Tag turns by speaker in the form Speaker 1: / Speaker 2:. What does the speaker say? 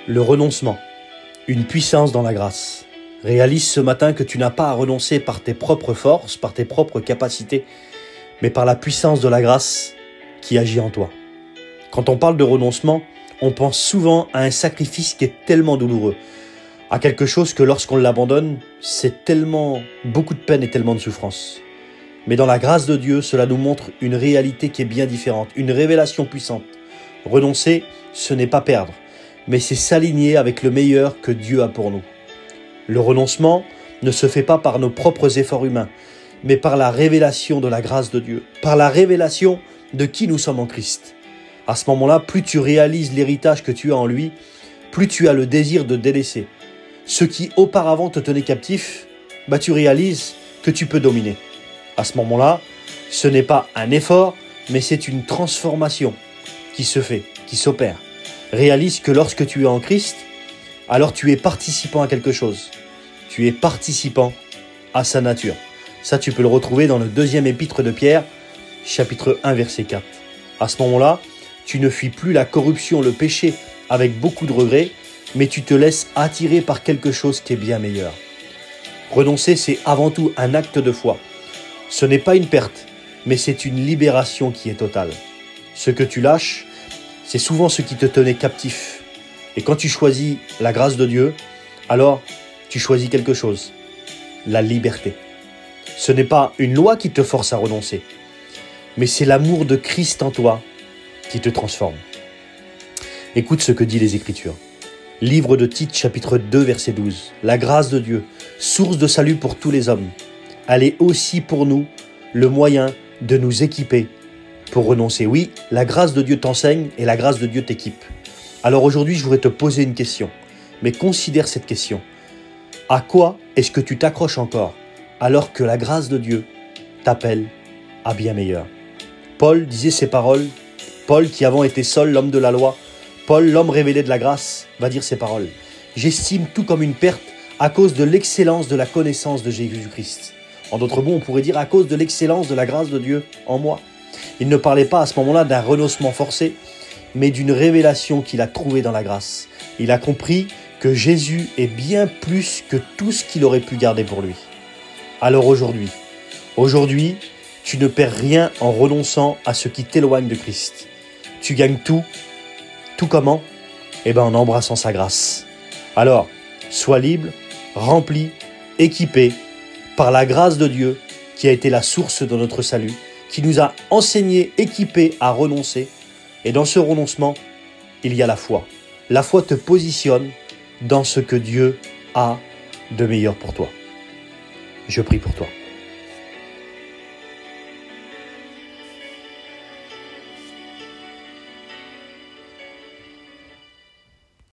Speaker 1: Le renoncement, une puissance dans la grâce. Réalise ce matin que tu n'as pas à renoncer par tes propres forces, par tes propres capacités, mais par la puissance de la grâce qui agit en toi. Quand on parle de renoncement, on pense souvent à un sacrifice qui est tellement douloureux, à quelque chose que lorsqu'on l'abandonne, c'est tellement beaucoup de peine et tellement de souffrance. Mais dans la grâce de Dieu, cela nous montre une réalité qui est bien différente, une révélation puissante. Renoncer, ce n'est pas perdre, mais c'est s'aligner avec le meilleur que Dieu a pour nous. Le renoncement ne se fait pas par nos propres efforts humains, mais par la révélation de la grâce de Dieu, par la révélation de qui nous sommes en Christ. À ce moment-là, plus tu réalises l'héritage que tu as en lui, plus tu as le désir de délaisser. Ce qui auparavant te tenait captif, tu réalises que tu peux dominer. À ce moment-là, ce n'est pas un effort, mais c'est une transformation qui se fait, qui s'opère. Réalise que lorsque tu es en Christ, alors tu es participant à quelque chose. Tu es participant à sa nature. Ça, tu peux le retrouver dans le 2e épître de Pierre, chapitre 1, verset 4. À ce moment-là, tu ne fuis plus la corruption, le péché avec beaucoup de regrets, mais tu te laisses attirer par quelque chose qui est bien meilleur. Renoncer, c'est avant tout un acte de foi. Ce n'est pas une perte, mais c'est une libération qui est totale. Ce que tu lâches, c'est souvent ce qui te tenait captif. Et quand tu choisis la grâce de Dieu, alors tu choisis quelque chose, la liberté. Ce n'est pas une loi qui te force à renoncer, mais c'est l'amour de Christ en toi qui te transforme. Écoute ce que dit les Écritures. Livre de Tite, chapitre 2, verset 12. La grâce de Dieu, source de salut pour tous les hommes, elle est aussi pour nous le moyen de nous équiper pour renoncer. Oui, la grâce de Dieu t'enseigne et la grâce de Dieu t'équipe. Alors aujourd'hui, je voudrais te poser une question, mais considère cette question. À quoi est-ce que tu t'accroches encore alors que la grâce de Dieu t'appelle à bien meilleur? Paul disait ces paroles. Paul, qui avant était Saul, l'homme de la loi, Paul, l'homme révélé de la grâce, va dire ces paroles. J'estime tout comme une perte à cause de l'excellence de la connaissance de Jésus-Christ. En d'autres mots, on pourrait dire à cause de l'excellence de la grâce de Dieu en moi. Il ne parlait pas à ce moment-là d'un renoncement forcé, mais d'une révélation qu'il a trouvée dans la grâce. Il a compris que Jésus est bien plus que tout ce qu'il aurait pu garder pour lui. Alors aujourd'hui, tu ne perds rien en renonçant à ce qui t'éloigne de Christ. Tu gagnes tout. Tout comment? En embrassant sa grâce. Alors, sois libre, rempli, équipé par la grâce de Dieu qui a été la source de notre salut, qui nous a enseigné, équipés à renoncer. Et dans ce renoncement, il y a la foi. La foi te positionne dans ce que Dieu a de meilleur pour toi. Je prie pour toi.